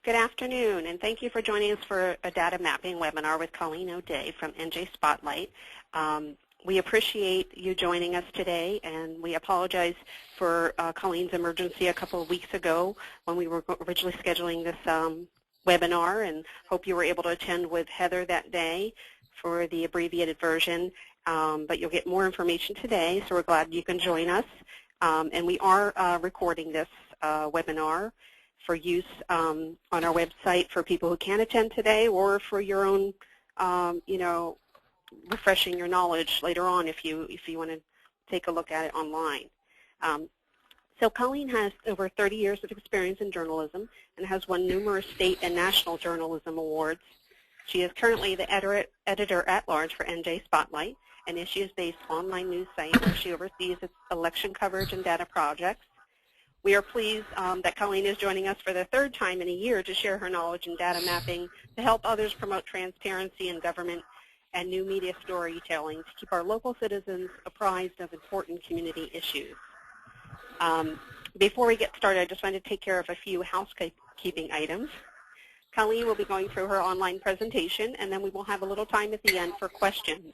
Good afternoon, and thank you for joining us for a data mapping webinar with Colleen O'Dea from NJ Spotlight. We appreciate you joining us today, and we apologize for Colleen's emergency a couple of weeks ago when we were originally scheduling this webinar, and hope you were able to attend with Heather that day for the abbreviated version. But you'll get more information today, so we're glad you can join us. And we are recording this webinar for use on our website for people who can't attend today, or for your own, refreshing your knowledge later on if you want to take a look at it online. So Colleen has over 30 years of experience in journalism and has won numerous state and national journalism awards. She is currently the editor-at-large for NJ Spotlight, an issues-based online news site where she oversees its election coverage and data projects. We are pleased that Colleen is joining us for the third time in a year to share her knowledge in data mapping to help others promote transparency in government and new media storytelling to keep our local citizens apprised of important community issues. Before we get started, I just wanted to take care of a few housekeeping items. Colleen will be going through her online presentation, and then we will have a little time at the end for questions.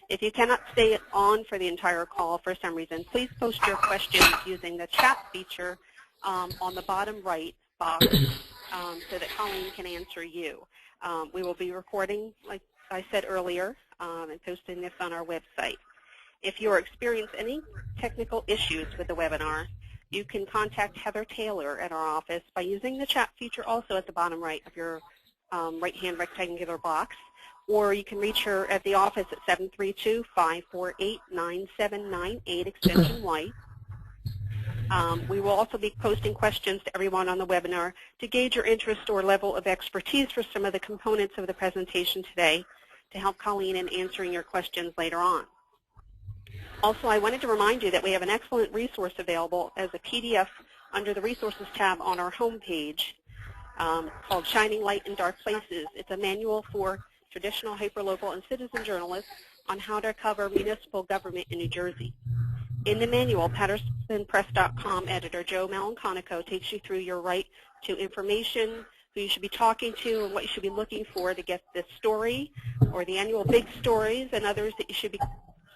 If you cannot stay on for the entire call for some reason, please post your questions using the chat feature on the bottom right box so that Colleen can answer you. We will be recording, like I said earlier, and posting this on our website. If you experience any technical issues with the webinar, you can contact Heather Taylor at our office by using the chat feature also at the bottom right of your right-hand rectangular box. Or you can reach her at the office at 732-548-9798, extension Y. We will also be posting questions to everyone on the webinar to gauge your interest or level of expertise for some of the components of the presentation today to help Colleen in answering your questions later on. Also, I wanted to remind you that we have an excellent resource available as a PDF under the Resources tab on our homepage called Shining Light in Dark Places. It's a manual for traditional, hyperlocal, and citizen journalists on how to cover municipal government in New Jersey. In the manual, PattersonPress.com editor Joe Malanconico takes you through your right to information, who you should be talking to, and what you should be looking for to get this story, or the annual big stories and others that you should be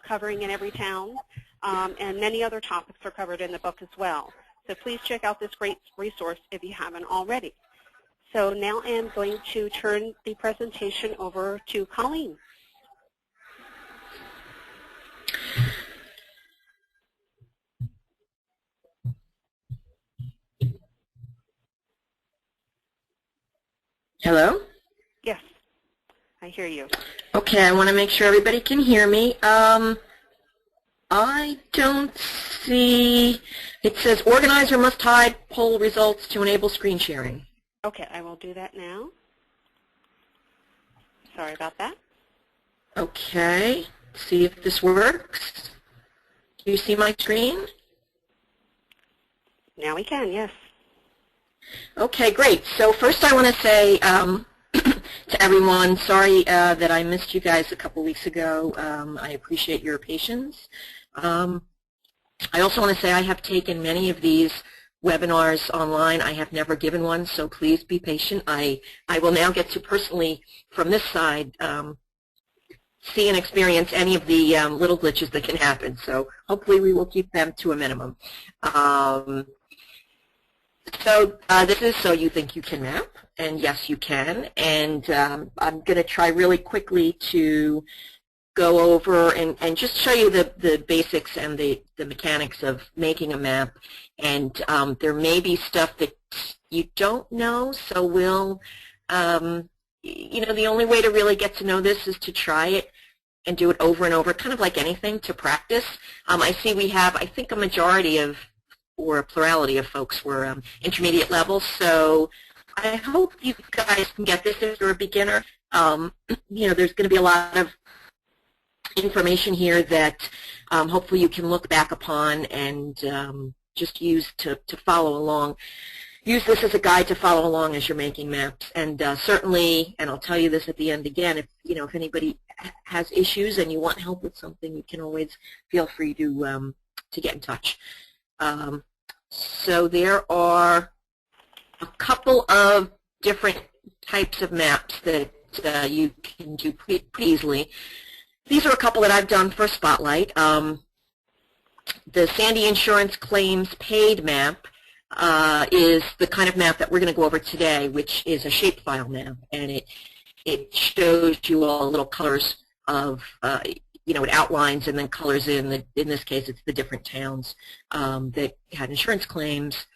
covering in every town, and many other topics are covered in the book as well. So please check out this great resource if you haven't already. So now I am going to turn the presentation over to Colleen. Hello? Yes, I hear you. Okay, I want to make sure everybody can hear me. I don't see, it says organizer must hide poll results to enable screen sharing. Okay, I will do that now. Sorry about that. Okay, see if this works. Do you see my screen? Now we can, yes. Okay, great. So first I want to say to everyone, sorry that I missed you guys a couple weeks ago. I appreciate your patience. I also want to say I have taken many of these webinars online. I have never given one, so please be patient. I will now get to personally, from this side, see and experience any of the little glitches that can happen. So hopefully we will keep them to a minimum. This is So You Think You Can Map, and yes, you can. And I'm going to try really quickly to go over and just show you the basics and the mechanics of making a map. And there may be stuff that you don't know, so we'll, the only way to really get to know this is to try it and do it over and over, kind of like anything, to practice. I see we have, I think, a majority of, or a plurality of folks were intermediate level, so I hope you guys can get this if you're a beginner. There's going to be a lot of information here that hopefully you can look back upon and just use to follow along. Use this as a guide to follow along as you're making maps. And certainly, and I'll tell you this at the end again, if anybody has issues and you want help with something, you can always feel free to get in touch. So there are a couple of different types of maps that you can do pretty easily. These are a couple that I've done for Spotlight. The Sandy Insurance Claims Paid map is the kind of map that we're going to go over today, which is a shapefile map, and it shows you all little colors of, you know, it outlines and then colors in this case it's the different towns that had insurance claims.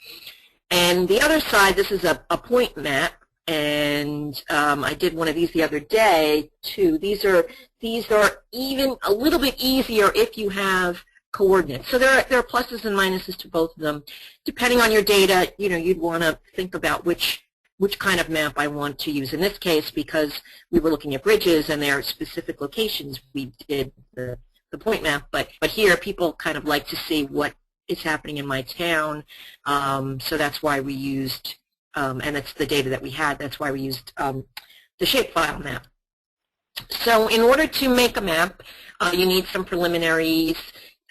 And the other side, this is a point map, and I did one of these the other day too. These are even a little bit easier if you have coordinates. So there are pluses and minuses to both of them. Depending on your data, you know, you'd want to think about which kind of map I want to use. In this case, because we were looking at bridges and their specific locations, we did the point map. But here, people kind of like to see what is happening in my town. So that's why we used, and that's the data that we had. That's why we used the shapefile map. So in order to make a map, you need some preliminaries.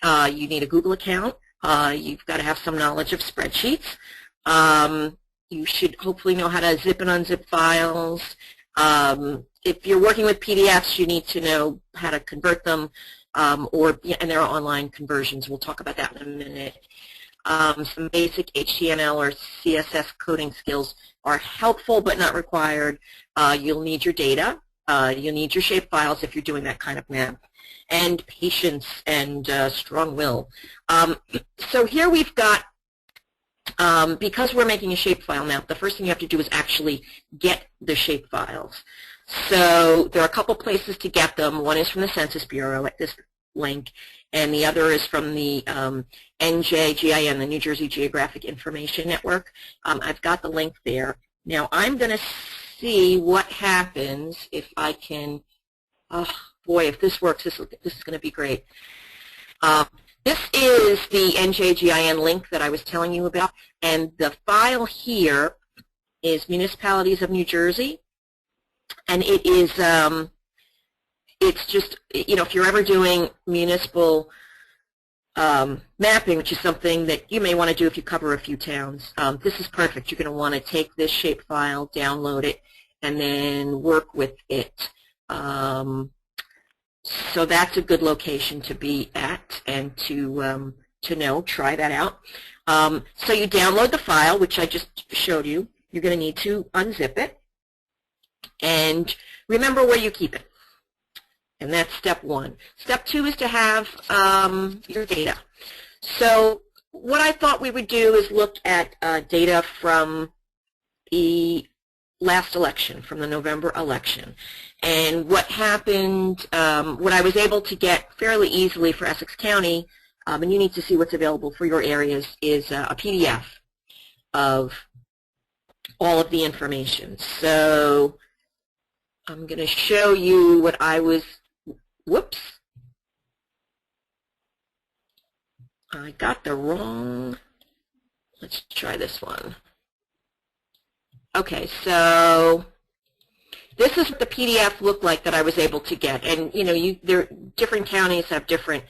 You need a Google account. You've got to have some knowledge of spreadsheets. You should hopefully know how to zip and unzip files. If you're working with PDFs, you need to know how to convert them, and there are online conversions. We'll talk about that in a minute. Some basic HTML or CSS coding skills are helpful but not required. You'll need your data. You'll need your shape files if you're doing that kind of map, and patience and strong will. So here we've got, because we're making a shapefile map, the first thing you have to do is actually get the shape files. So there are a couple places to get them. One is from the Census Bureau at this link, and the other is from the NJGIN, the New Jersey Geographic Information Network. I've got the link there. Now I'm going to see what happens if I can, oh boy, if this works, this is going to be great. This is the NJGIN link that I was telling you about, and the file here is Municipalities of New Jersey, and it is, it's just, you know, if you're ever doing municipal mapping, which is something that you may want to do if you cover a few towns, this is perfect. You're going to want to take this shapefile, download it, and then work with it. So that's a good location to be at and to know. Try that out. So you download the file, which I just showed you. You're going to need to unzip it. And remember where you keep it. And that's step one. Step two is to have your data. So what I thought we would do is look at data from the last election, from the November election. And what happened, what I was able to get fairly easily for Essex County, and you need to see what's available for your areas, is a PDF of all of the information. So I'm going to show you what I was, whoops, I got the wrong, let's try this one. Okay, so this is what the PDF looked like that I was able to get, and you know, different counties have different.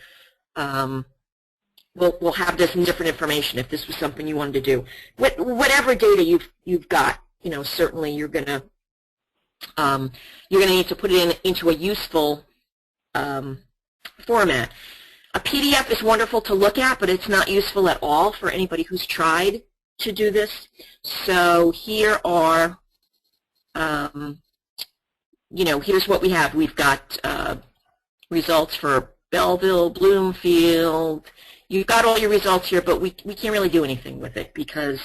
We'll have this different information if this was something you wanted to do. Whatever data you've got, you know, certainly you're gonna need to put it into a useful format. A PDF is wonderful to look at, but it's not useful at all for anybody who's tried to do this. So here are, you know, here's what we have. We've got results for Belleville, Bloomfield. You've got all your results here, but we can't really do anything with it because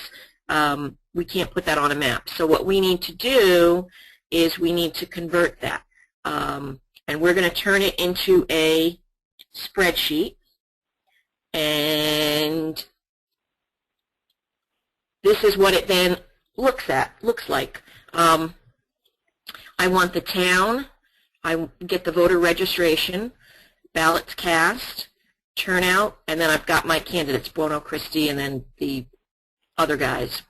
we can't put that on a map. So what we need to do is we need to convert that. And we're going to turn it into a spreadsheet. And this is what it then looks like. I want the town. I get the voter registration, ballots cast, turnout, and then I've got my candidates, Bono, Christie, and then the other guys.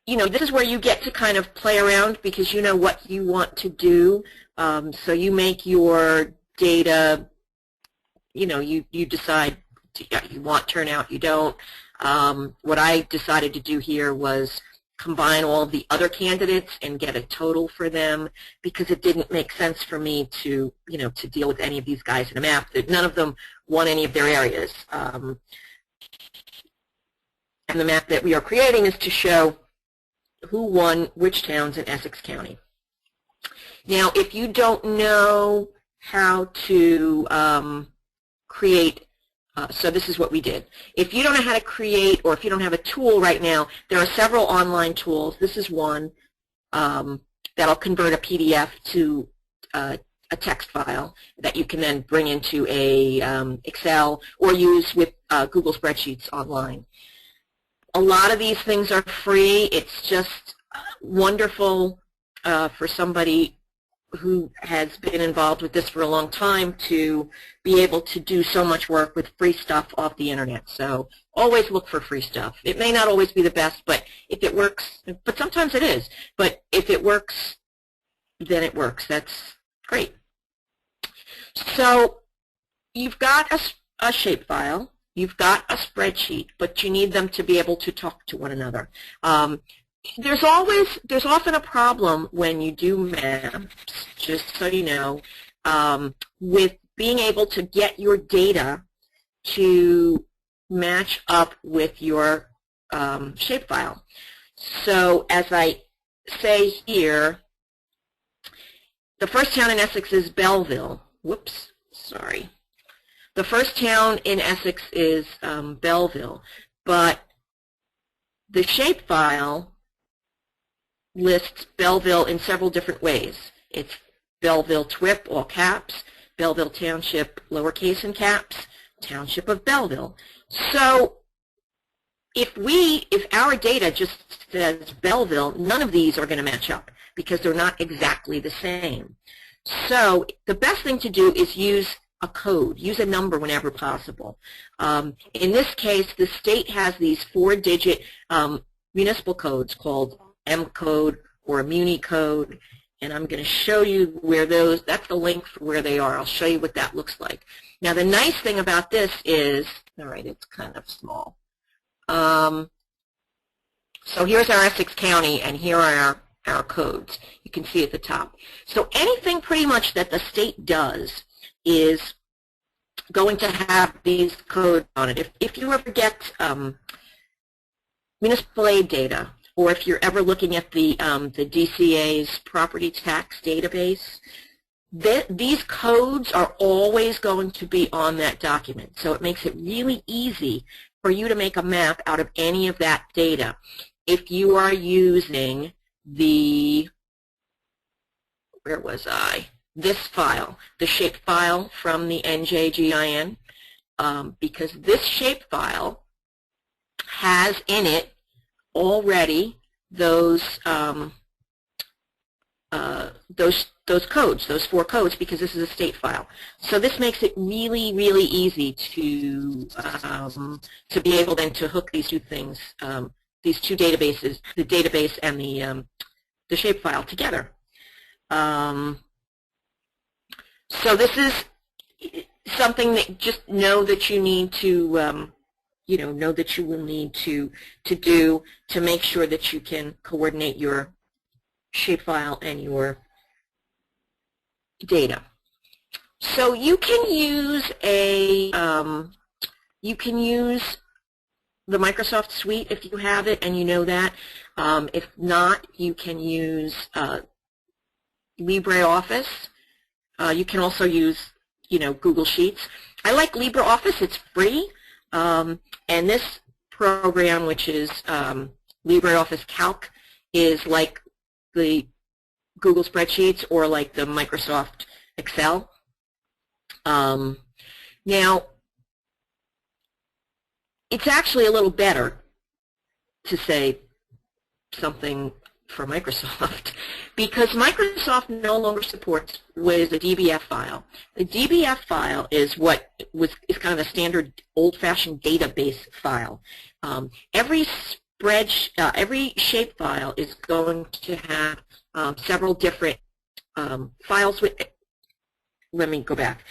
You know, this is where you get to kind of play around because you know what you want to do. So you make your data, you know, you decide you want turnout, you don't. What I decided to do here was combine all of the other candidates and get a total for them, because it didn't make sense for me to, to deal with any of these guys in a map. That none of them won any of their areas. And the map that we are creating is to show who won which towns in Essex County. Now, if you don't know how to create, so this is what we did. If you don't know how to create, or if you don't have a tool right now, there are several online tools. This is one that'll convert a PDF to a text file that you can then bring into a Excel or use with Google Spreadsheets online. A lot of these things are free. It's just wonderful for somebody who has been involved with this for a long time to be able to do so much work with free stuff off the internet. So always look for free stuff. It may not always be the best, but if it works, but sometimes it is, but if it works, then it works. That's great. So you've got a shapefile, you've got a spreadsheet, but you need them to be able to talk to one another. There's often a problem when you do maps, just so you know, with being able to get your data to match up with your shapefile. So as I say here, the first town in Essex is Belleville. Whoops, sorry. The first town in Essex is Belleville, but the shapefile lists Belleville in several different ways. It's Belleville TWIP, all caps, Belleville Township, lowercase in caps, Township of Belleville. So if our data just says Belleville, none of these are going to match up because they're not exactly the same. So the best thing to do is use a code, use a number whenever possible. In this case, the state has these 4-digit municipal codes called M code or a Muni code, and I'm going to show you where those, that's the link for where they are. I'll show you what that looks like. Now the nice thing about this is, all right, it's kind of small. So here's our Essex County, and here are our codes. You can see at the top. So anything pretty much that the state does is going to have these codes on it. If you ever get municipal aid data, or if you're ever looking at the DCA's property tax database, these codes are always going to be on that document. So it makes it really easy for you to make a map out of any of that data. If you are using the, where was I? This file, the shapefile from the NJGIN, because this shapefile has in it already those codes, those 4 codes, because this is a state file. So this makes it really, really easy to be able then to hook these two things, these two databases, the database and the shapefile together. So this is something that just know that you need to know that you will need to do to make sure that you can coordinate your shapefile and your data. So you can use the Microsoft Suite if you have it and you know that. If not, you can use LibreOffice. You can also use Google Sheets. I like LibreOffice. It's free. And this program, which is LibreOffice Calc, is like the Google Spreadsheets or like the Microsoft Excel. Now, it's actually a little better to say something for Microsoft because Microsoft no longer supports what is a DBF file. The DBF file is is kind of a standard old-fashioned database file. Every shapefile is going to have several different files with. Let me go back.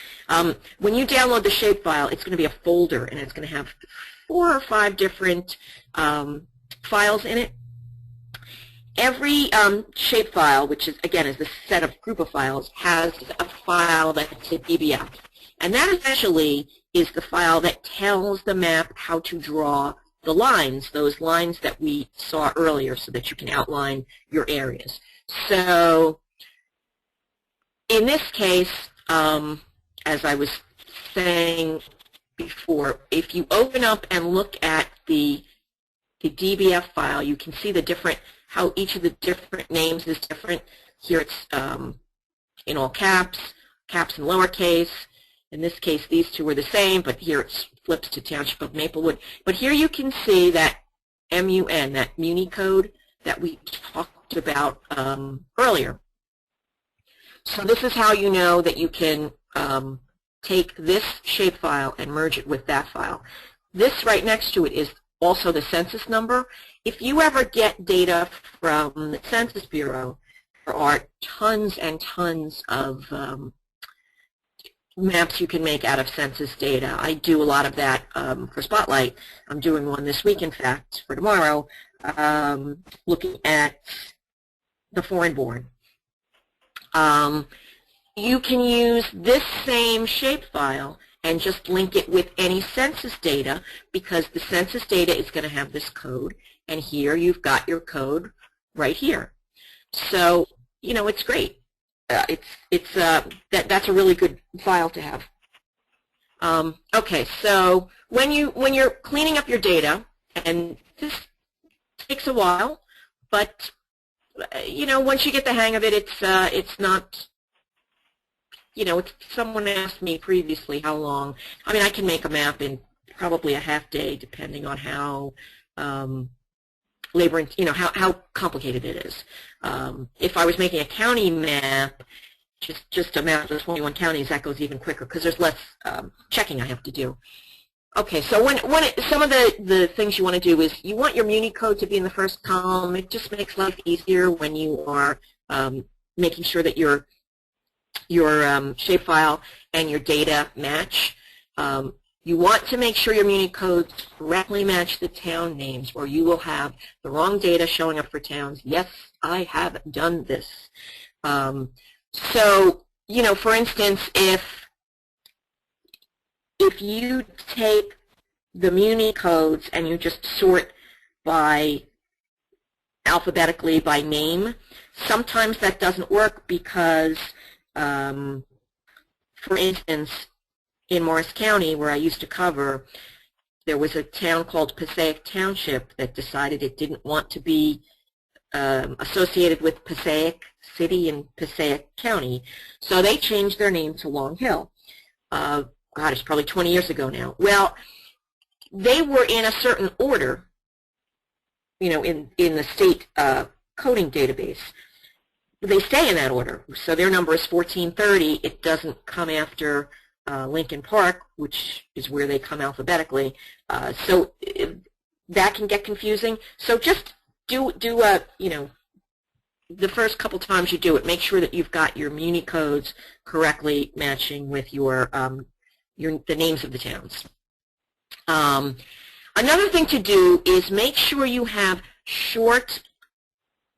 When you download the shapefile, it's going to be a folder, and it's going to have 4 or 5 different files in it. every shapefile, which is, again, is the set of group of files, has a file that's a DBF. And that essentially is the file that tells the map how to draw the lines, those lines that we saw earlier, so that you can outline your areas. So in this case, as I was saying before, if you open up and look at the DBF file, you can see the different, how each of the different names is different. Here it's in all caps, caps in lowercase. In this case, these two are the same, but here it flips to Township of Maplewood. But here you can see that MUN, that Muni code that we talked about earlier. So this is how you know that you can take this shapefile and merge it with that file. This right next to it is also the census number. If you ever get data from the Census Bureau, there are tons and tons of maps you can make out of census data. I do a lot of that for Spotlight. I'm doing one this week, in fact, for tomorrow, looking at the foreign-born. You can use this same shapefile and just link it with any census data, because the census data is going to have this code, and here you've got your code right here. So, you know, it's great. That's a really good file to have. Okay, so when you're cleaning up your data, and this takes a while, but you know, once you get the hang of it, it's not. You know, someone asked me previously how long. I mean, I can make a map in probably a half day, depending on how how complicated it is. If I was making a county map, just a map of 21 counties, that goes even quicker because there's less checking I have to do. Okay, so some of the things you want to do is you want your Muni code to be in the first column. It just makes life easier when you are making sure that your shapefile and your data match. You want to make sure your Muni codes correctly match the town names, or you will have the wrong data showing up for towns. Yes, I have done this. So, you know, for instance, if you take the Muni codes and you just sort by alphabetically by name, sometimes that doesn't work because, for instance, in Morris County, where I used to cover, there was a town called Passaic Township that decided it didn't want to be associated with Passaic City and Passaic County, so they changed their name to Long Hill. God, it's probably 20 years ago now. Well, they were in a certain order, you know, in the state coding database. They stay in that order, so their number is 1430. It doesn't come after Lincoln Park, which is where they come alphabetically. So that can get confusing. So just do you know, the first couple times you do it, make sure that you've got your Muni codes correctly matching with the names of the towns. Another thing to do is make sure you have short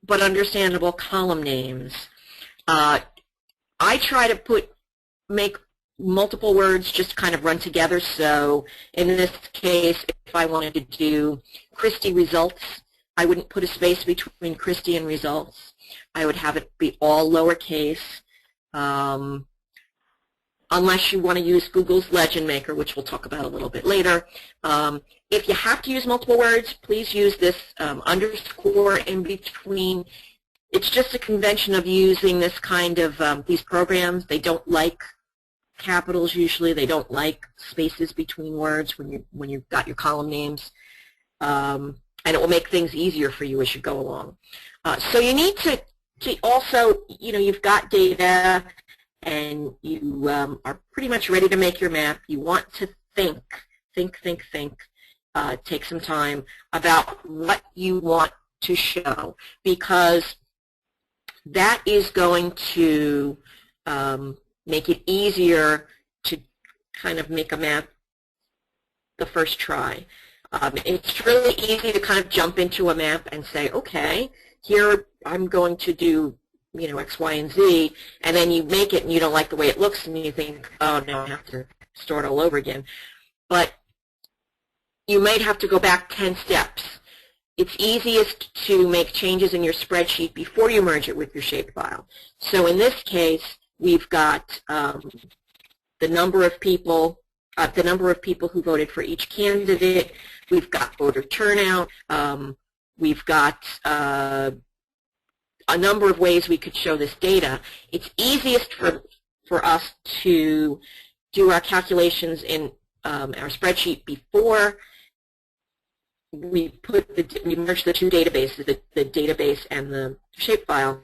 but understandable column names. I try to make multiple words just kind of run together. So in this case, if I wanted to do Christie results, I wouldn't put a space between Christie and results. I would have it be all lowercase, unless you want to use Google's Legend Maker, which we'll talk about a little bit later. If you have to use multiple words, please use this underscore in between. It's just a convention of using this kind of these programs. They don't like capitals usually. They don't like spaces between words when you've got your column names, and it will make things easier for you as you go along. So you need to also, you know, you've got data and you are pretty much ready to make your map. You want to think. Take some time about what you want to show, because that is going to make it easier to kind of make a map the first try. It's really easy to kind of jump into a map and say, okay, here I'm going to do, X, Y, and Z, and then you make it and you don't like the way it looks and you think, oh, no, I have to start all over again. But you might have to go back 10 steps. It's easiest to make changes in your spreadsheet before you merge it with your shapefile. So in this case, we've got the number of people who voted for each candidate. We've got voter turnout. We've got a number of ways we could show this data. It's easiest for us to do our calculations in our spreadsheet before we merge the two databases, the database and the shapefile,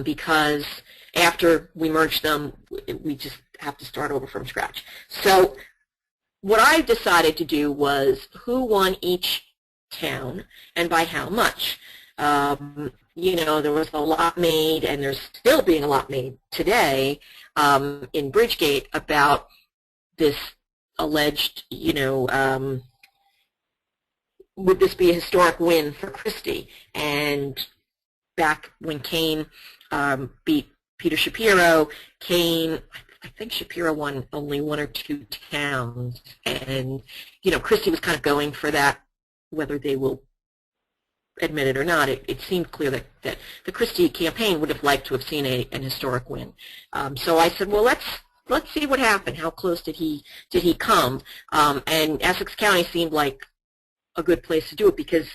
because after we merge them, we just have to start over from scratch. So what I decided to do was who won each town and by how much. There was a lot made, and there's still being a lot made today in Bridgegate about this alleged, would this be a historic win for Christie? And back when Kane beat Peter Shapiro, I think Shapiro won only 1 or 2 towns. And, Christie was kind of going for that, whether they will admit it or not. It seemed clear that the Christie campaign would have liked to have seen an historic win. So I said, well, let's see what happened. How close did he come? And Essex County seemed like a good place to do it because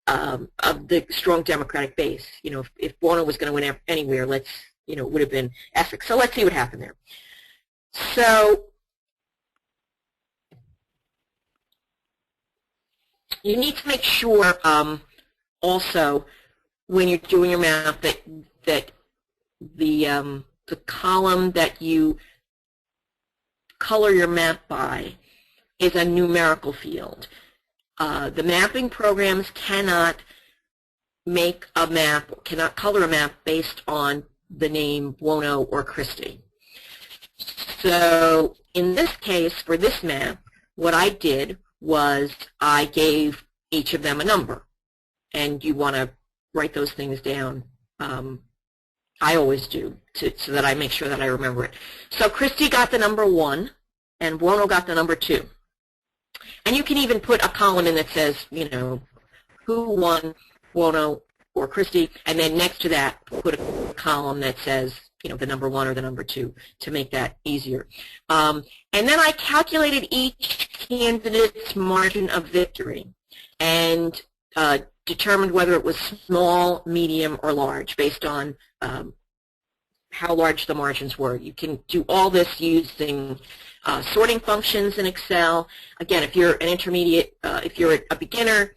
of the strong Democratic base. If Buono was going to win anywhere, it would have been Essex. So let's see what happened there. So you need to make sure also when you're doing your math that the column that you color your map by is a numerical field. The mapping programs cannot color a map based on the name Buono or Christie. So in this case, for this map, what I did was I gave each of them a number. And you want to write those things down. I always do, so that I make sure that I remember it. So Christie got the number 1, and Buono got the number 2. And you can even put a column in that says, who won, Buono or Christie, and then next to that put a column that says, the number 1 or the number 2 to make that easier. And then I calculated each candidate's margin of victory and determined whether it was small, medium, or large based on how large the margins were. You can do all this using sorting functions in Excel. Again, if you're an intermediate, if you're a beginner,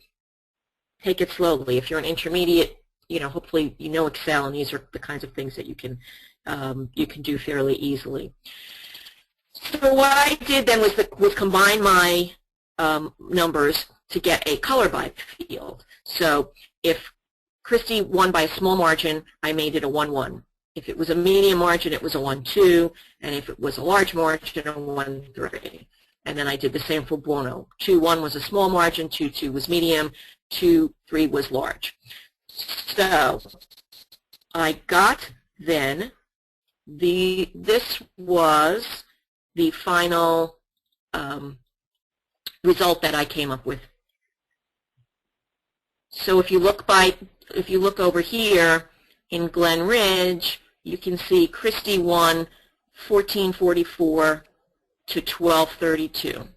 take it slowly. If you're an intermediate, hopefully you know Excel, and these are the kinds of things that you can do fairly easily. So what I did then was combine my numbers to get a color by field. So if Christie won by a small margin, I made it a 1-1. If it was a medium margin, it was a 1-2, and if it was a large margin, a 1-3. And then I did the same for Buono. 2-1 was a small margin, 2-2 was medium, 2-3 was large. So I got then this was the final result that I came up with. So if you look over here in Glen Ridge, you can see Christie won 1444 to 1232,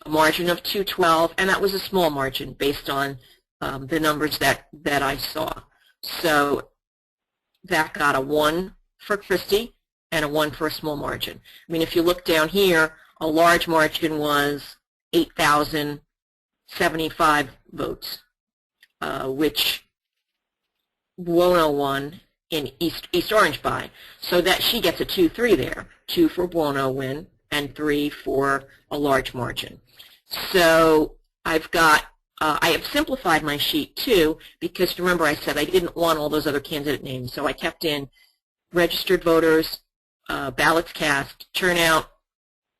a margin of 212, and that was a small margin based on the numbers that I saw. So that got a 1 for Christie and a 1 for a small margin. I mean, if you look down here, a large margin was 8,075 votes, which Buono won in East Orange by. So that she gets a 2-3 there, 2 for Buono win and 3 for a large margin. So I have simplified my sheet too, because remember I said I didn't want all those other candidate names, so I kept in registered voters, ballots cast, turnout,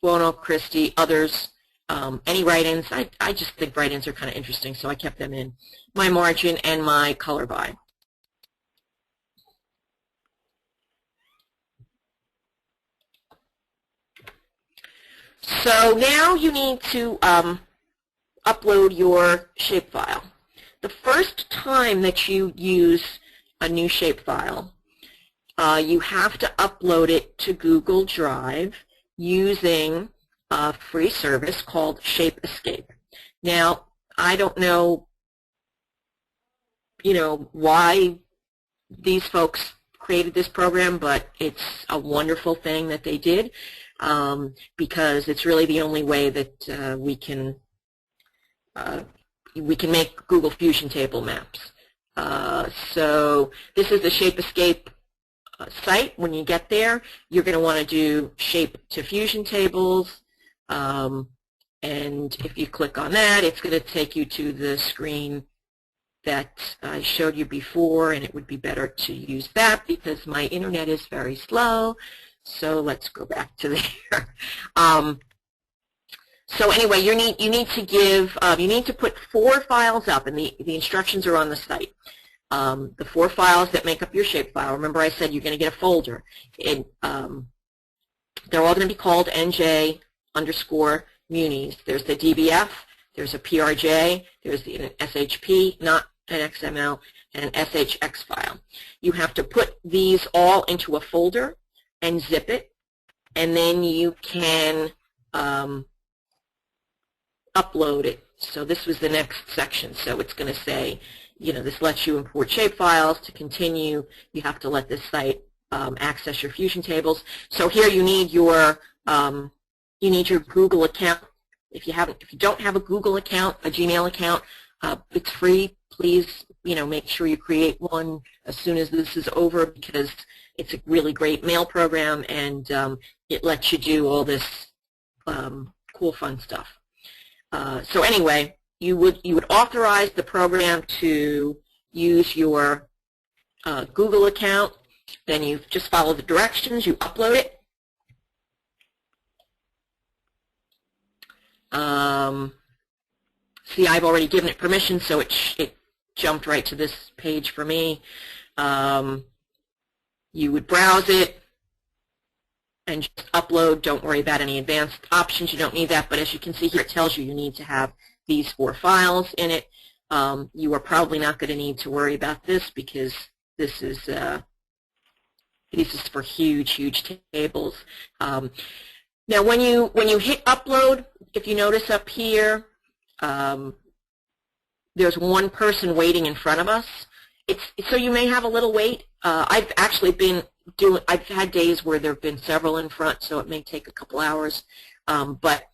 Buono, Christie, others, any write-ins. I just think write-ins are kind of interesting, so I kept them in. My margin and my color by. So now you need to upload your shapefile. The first time that you use a new shapefile, you have to upload it to Google Drive using a free service called Shapescape. Now, I don't know, why these folks created this program, but it's a wonderful thing that they did, because it's really the only way that we can make Google Fusion table maps. So this is the Shapescape site. When you get there, you're going to want to do Shape to Fusion tables, and if you click on that, it's going to take you to the screen that I showed you before, and it would be better to use that because my internet is very slow. So let's go back to there. So anyway, you need to put 4 files up, and the instructions are on the site. The 4 files that make up your shapefile. Remember, I said you're going to get a folder. They're all going to be called NJ_munis. There's the DBF, there's a PRJ, there's the SHP, not an XML, and an SHX file. You have to put these all into a folder and zip it, and then you can upload it. So this was the next section. So it's going to say, this lets you import shapefiles. To continue, you have to let this site access your Fusion tables. So here you need your Google account. If you don't have a Google account, a Gmail account, it's free. Please, make sure you create one as soon as this is over, because it's a really great mail program, and it lets you do all this cool, fun stuff. So anyway, you would authorize the program to use your Google account. Then you just follow the directions. You upload it. See, I've already given it permission, so it jumped right to this page for me. You would browse it and just upload. Don't worry about any advanced options. You don't need that, but as you can see here, it tells you need to have these 4 files in it. You are probably not going to need to worry about this, because this is for huge tables. Now, when you hit upload, if you notice up here, there's one person waiting in front of us. So you may have a little wait. I've had days where there have been several in front, so it may take a couple hours, but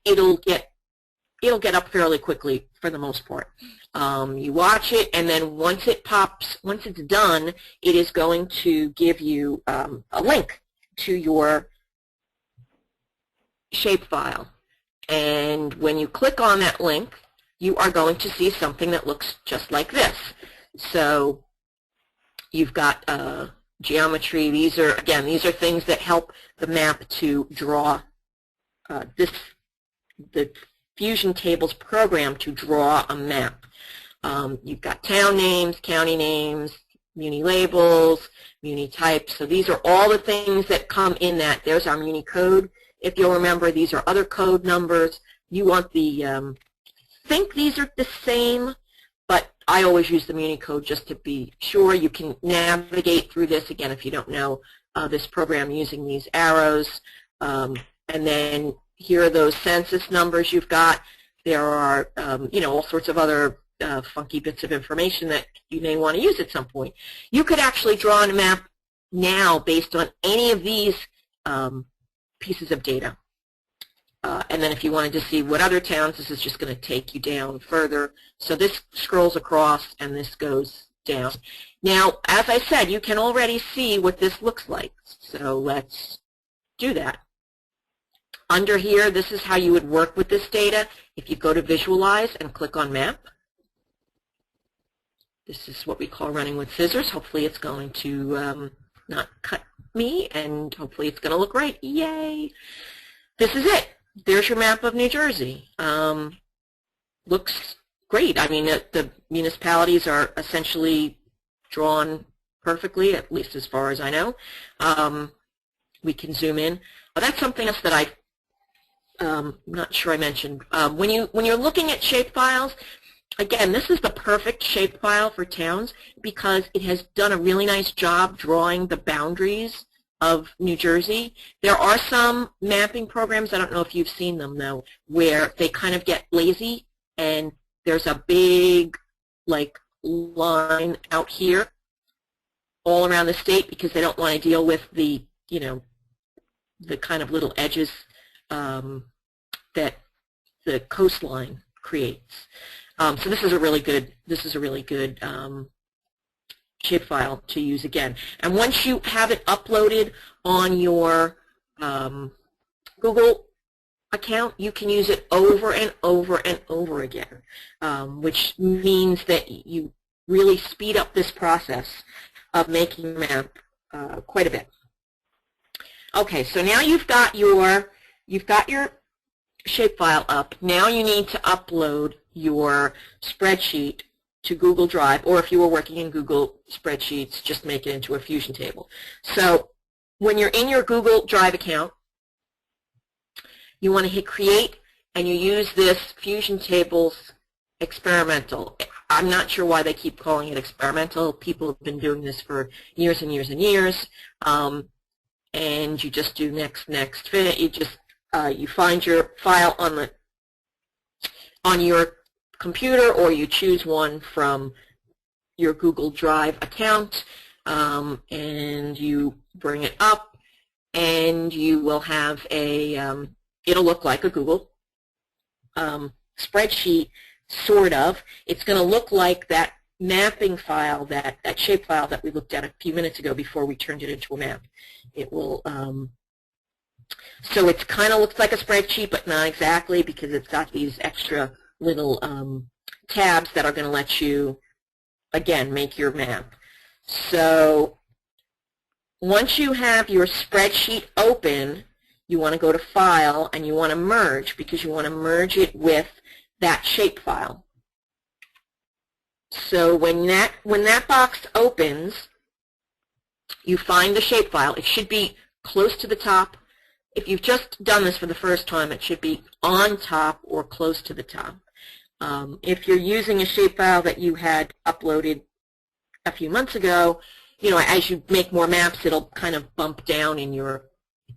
it'll get up fairly quickly for the most part. You watch it, and then once it's done, it is going to give you a link to your shapefile. And when you click on that link, you are going to see something that looks just like this. So you've got geometry. These are things that help the map to draw the Fusion Tables program to draw a map. You've got town names, county names, muni labels, muni types. So these are all the things that come in that. There's our muni code. If you'll remember, these are other code numbers. You want the, I think these are the same, but I always use the muni code just to be sure. You can navigate through this, again, if you don't know this program, using these arrows. And then here are those census numbers you've got. There are, all sorts of other funky bits of information that you may want to use at some point. You could actually draw a map now based on any of these pieces of data. And then if you wanted to see what other towns, this is just going to take you down further. So this scrolls across and this goes down. Now, as I said, you can already see what this looks like. So let's do that. Under here, this is how you would work with this data. If you go to Visualize and click on Map, this is what we call running with scissors. Hopefully it's going to not cut me, and hopefully it's going to look right. Yay! This is it. There's your map of New Jersey. Looks great. I mean, the municipalities are essentially drawn perfectly, at least as far as I know. We can zoom in. Well, that's something else that I not sure I mentioned, when you're looking at shapefiles, again, this is the perfect shapefile for towns because it has done a really nice job drawing the boundaries of New Jersey. There are some mapping programs, I don't know if you've seen them though, where they kind of get lazy and there's a big like line out here all around the state because they don't want to deal with the, you know, the kind of little edges that the coastline creates. So this is a really good shapefile to use again. And once you have it uploaded on your Google account, you can use it over and over and over again, which means that you really speed up this process of making a map quite a bit. Okay, so now you've got your shapefile up. Now you need to upload your spreadsheet to Google Drive, or if you were working in Google Spreadsheets, just make it into a Fusion table. So when you're in your Google Drive account, you want to hit Create, and you use this Fusion Tables Experimental. I'm not sure why they keep calling it experimental. People have been doing this for years and years and years. And you just do next, next, fit. You just you find your file on your computer, or you choose one from your Google Drive account, and you bring it up, and you will have a it'll look like a Google spreadsheet, sort of. It's going to look like that mapping file, that shape file that we looked at a few minutes ago before we turned it into a map. It will, so it kind of looks like a spreadsheet, but not exactly, because it's got these extra little tabs that are going to let you, again, make your map. So once you have your spreadsheet open, you want to go to File, and you want to Merge, because you want to merge it with that shapefile. So when that box opens, you find the shapefile. It should be close to the top. If you've just done this for the first time, it should be on top or close to the top. If you're using a shapefile that you had uploaded a few months ago, you know, as you make more maps, it'll kind of bump down in your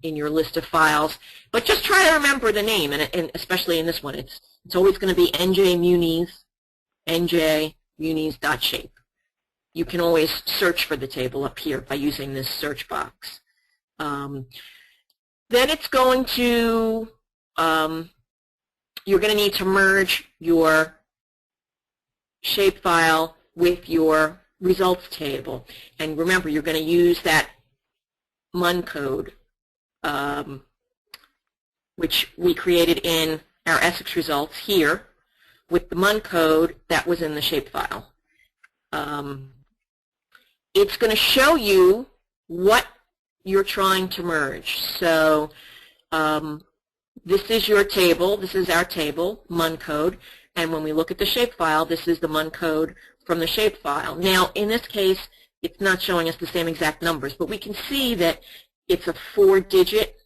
list of files. But just try to remember the name, and especially in this one, it's always going to be njmuniz.shape. You can always search for the table up here by using this search box. Then it's going to, you're going to need to merge your shapefile with your results table. And remember, you're going to use that MUN code, which we created in our Essex results here, with the MUN code that was in the shapefile. It's going to show you what you're trying to merge. So this is your table. This is our table, MUN code. And when we look at the shapefile, this is the MUN code from the shapefile. Now, in this case, it's not showing us the same exact numbers, but we can see that it's a 4-digit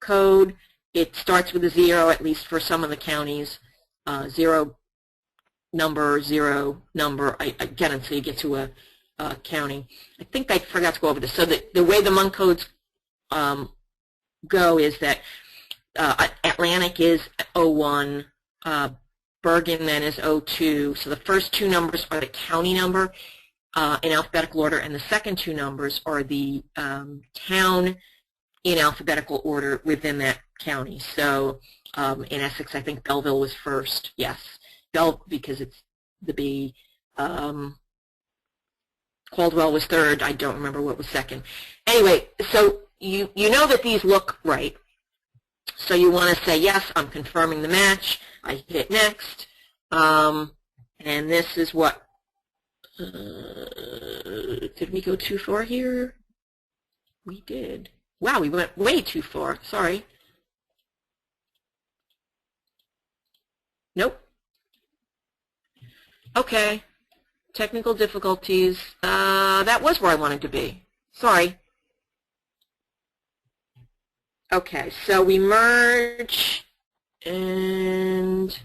code. It starts with a 0, at least for some of the counties. 0 number, again, until you get to a county. I think I forgot to go over this. So the way the MUN codes go is that Atlantic is 01, Bergen then is 02. So the first two numbers are the county number in alphabetical order, and the second two numbers are the town in alphabetical order within that county. So in Essex, I think Belleville was first. Yes, because it's the B. Caldwell was third. I don't remember what was second. Anyway, so you know that these look right. So you want to say, yes, I'm confirming the match. I hit next. And this is what, did we go too far here? We did. Wow, we went way too far. Sorry. Nope. Okay. Technical difficulties. That was where I wanted to be. Sorry. Okay, so we merge, and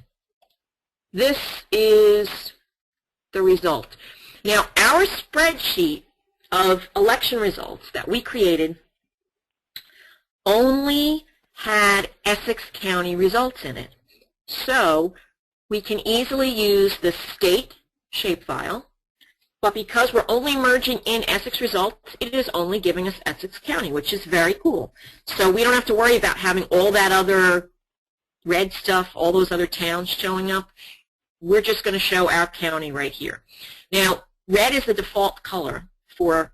this is the result. Now, our spreadsheet of election results that we created only had Essex County results in it. So we can easily use the state shapefile, but because we're only merging in Essex results, it is only giving us Essex County, which is very cool. So we don't have to worry about having all that other red stuff, all those other towns showing up. We're just going to show our county right here. Now, red is the default color for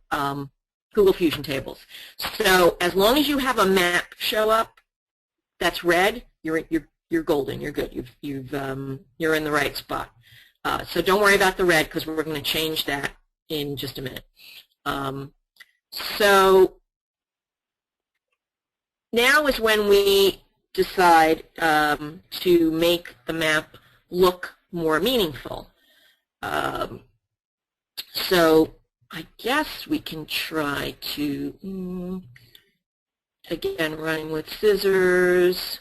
Google Fusion tables. So as long as you have a map show up that's red, you're golden. You're good. You're in the right spot. So don't worry about the red, because we're going to change that in just a minute. So now is when we decide to make the map look more meaningful. So I guess we can try to, again, running with scissors.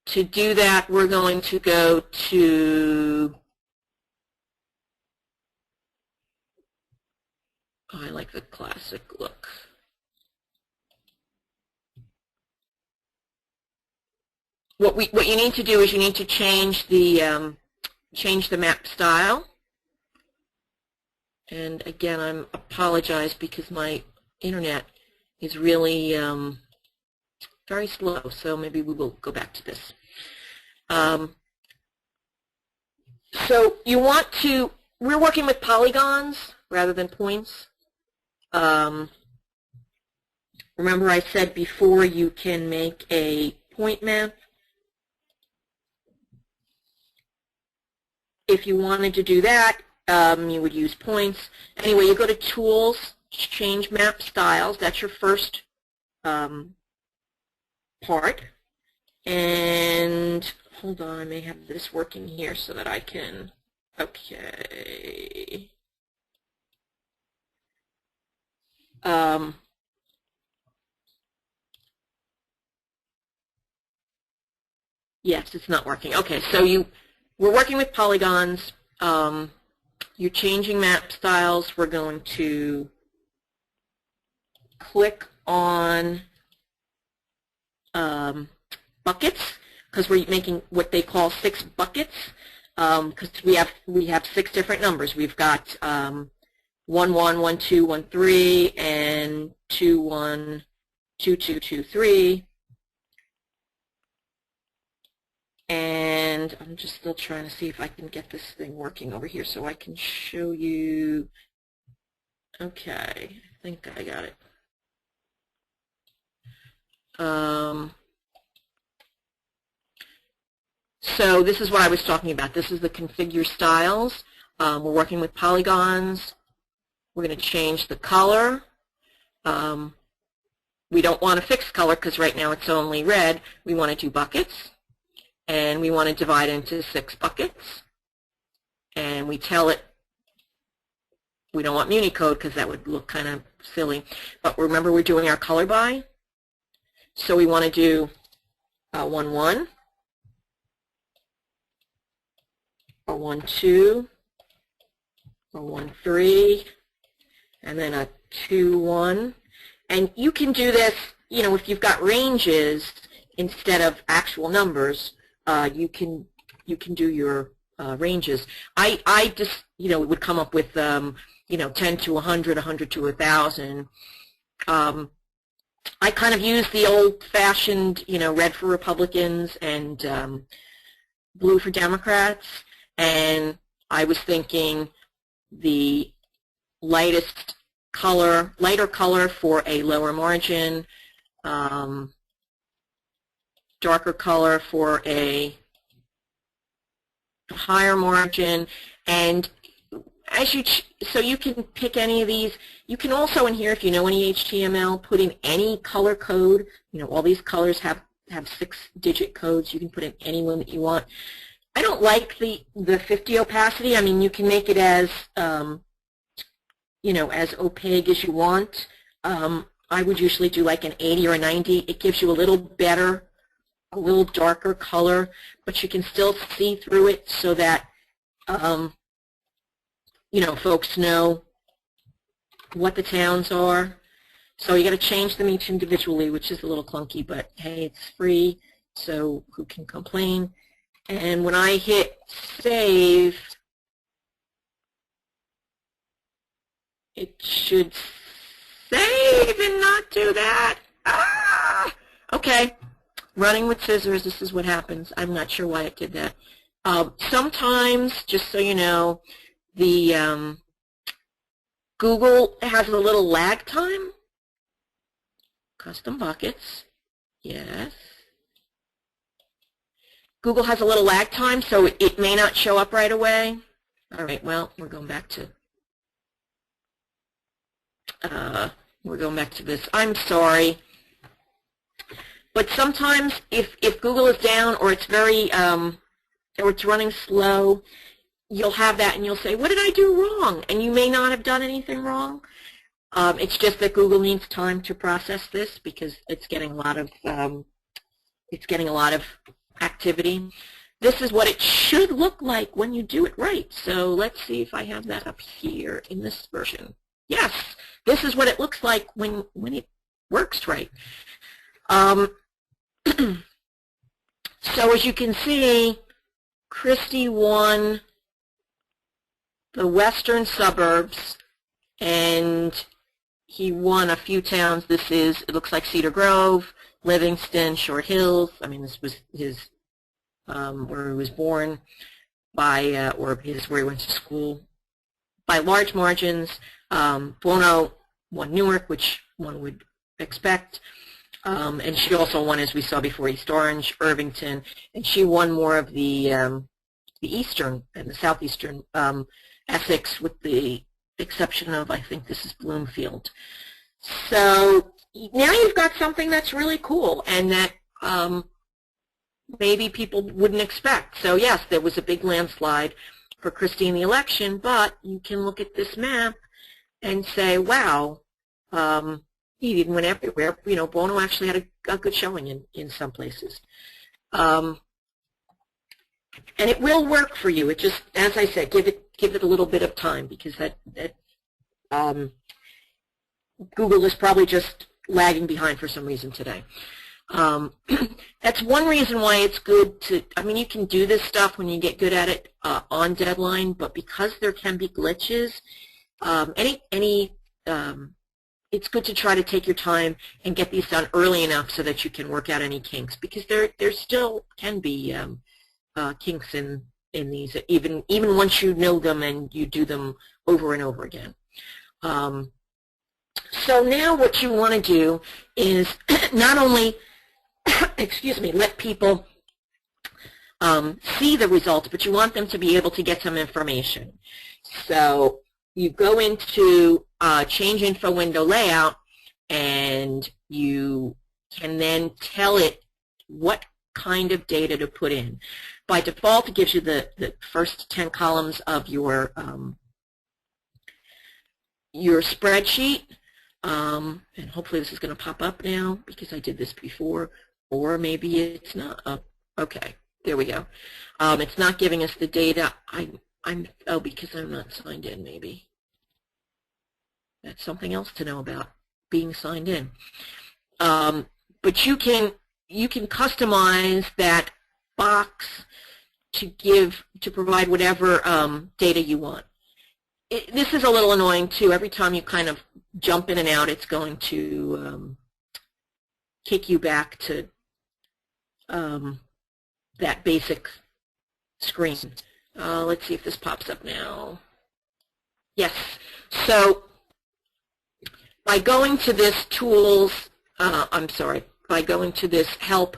To do that, we're going to go to, I like the classic look. What you need to do is you need to change the map style. And again, I apologize because my internet is really very slow, so maybe we will go back to this. So you want to, we're working with polygons rather than points. Remember I said before you can make a point map. If you wanted to do that, you would use points. Anyway, you go to Tools, Change Map Styles. That's your first part. And hold on, I may have this working here so that I can, okay. Yes, it's not working. Okay, so we're working with polygons. You're changing map styles. We're going to click on buckets, because we're making what they call 6 buckets, because we have 6 different numbers. We've got 1 1 1 2 1 3 and 2 1 2 2 2 3. And I'm just still trying to see if I can get this thing working over here so I can show you. Okay, I think I got it. So this is what I was talking about. This is the configure styles. We're working with polygons. We're going to change the color. We don't want a fixed color because right now it's only red. We want to do buckets. And we want to divide into 6 buckets. And we tell it we don't want Municode because that would look kind of silly. But remember, we're doing our color by. So we want to do 1 1, a 1 2, a 1 3, and then a 2 1. And you can do this, you know, if you've got ranges instead of actual numbers. You can do your ranges. I just, you know, would come up with, you know, 10 to 100, 100 to 1,000. I kind of use the old-fashioned, you know, red for Republicans and blue for Democrats. And I was thinking the lighter color for a lower margin, darker color for a higher margin, and so you can pick any of these. You can also in here, if you know any HTML, put in any color code. You know, all these colors have 6-digit codes. You can put in any one that you want. I don't like the 50 opacity. I mean, you can make it as you know, as opaque as you want. I would usually do like an 80 or a 90. It gives you a little better, a little darker color, but you can still see through it so that, you know, folks know what the towns are. So you got to change them each individually, which is a little clunky, but hey, it's free, so who can complain? And when I hit save, it should save and not do that. Ah! Okay, running with scissors, this is what happens. I'm not sure why it did that. Sometimes, just so you know, the Google has a little lag time. Custom buckets, yes. Google has a little lag time, so it may not show up right away. All right, well, we're going back to this. I'm sorry. But sometimes if Google is down or it's very, or it's running slow, you'll have that and you'll say, what did I do wrong? And you may not have done anything wrong. It's just that Google needs time to process this because it's getting a lot of activity. This is what it should look like when you do it right. So let's see if I have that up here in this version. Yes, this is what it looks like when it works right. So as you can see, Christie won the western suburbs, and he won a few towns. This is, it looks like Cedar Grove, Livingston, Short Hills. I mean, this was his, where he was born, by, or his, where he went to school, by large margins. Bono won Newark, which one would expect. And she also won, as we saw before, East Orange, Irvington, and she won more of the eastern and the southeastern Essex, with the exception of, I think this is Bloomfield. So now you've got something that's really cool and that maybe people wouldn't expect. So yes, there was a big landslide for Christie in the election, but you can look at this map and say, wow, he didn't win everywhere. You know, Bono actually had a good showing in some places. And it will work for you. It just, as I said, give it a little bit of time, because Google is probably just lagging behind for some reason today. That's one reason why it's good to, I mean, you can do this stuff when you get good at it on deadline, but because there can be glitches, it's good to try to take your time and get these done early enough so that you can work out any kinks, because there still can be kinks in these, even once you know them and you do them over and over again. So now what you want to do is not only excuse me, let people see the results, but you want them to be able to get some information. So you go into change info window layout, and you can then tell it what kind of data to put in. By default, it gives you the first 10 columns of your spreadsheet, and hopefully this is going to pop up now because I did this before, or maybe it's not. Oh, okay, there we go. It's not giving us the data. Oh, because I'm not signed in, maybe. That's something else to know about being signed in. But you can customize that box to provide whatever data you want. This is a little annoying too. Every time you kind of jump in and out, it's going to kick you back to that basic screen. Let's see if this pops up now. Yes. So by going to this tools, by going to this help,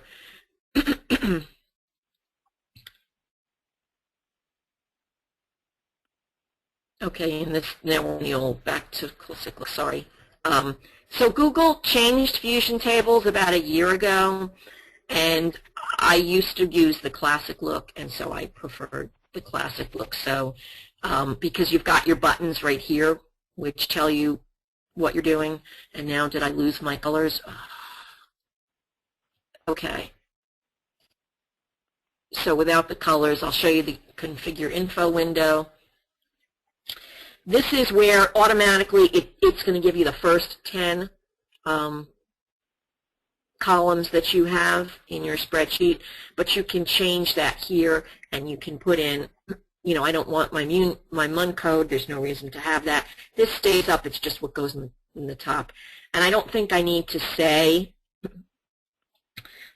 okay, and this now we'll back to classic. Sorry. So Google changed Fusion Tables about a year ago, and I used to use the classic look, and so I preferred the classic look. So because you've got your buttons right here, which tell you what you're doing. And now, did I lose my colors? Okay. So without the colors, I'll show you the configure info window. This is where automatically it's going to give you the first 10 columns that you have in your spreadsheet, but you can change that here, and you can put in, you know, I don't want my MUN code. There's no reason to have that. This stays up. It's just what goes in the top. And I don't think I need to say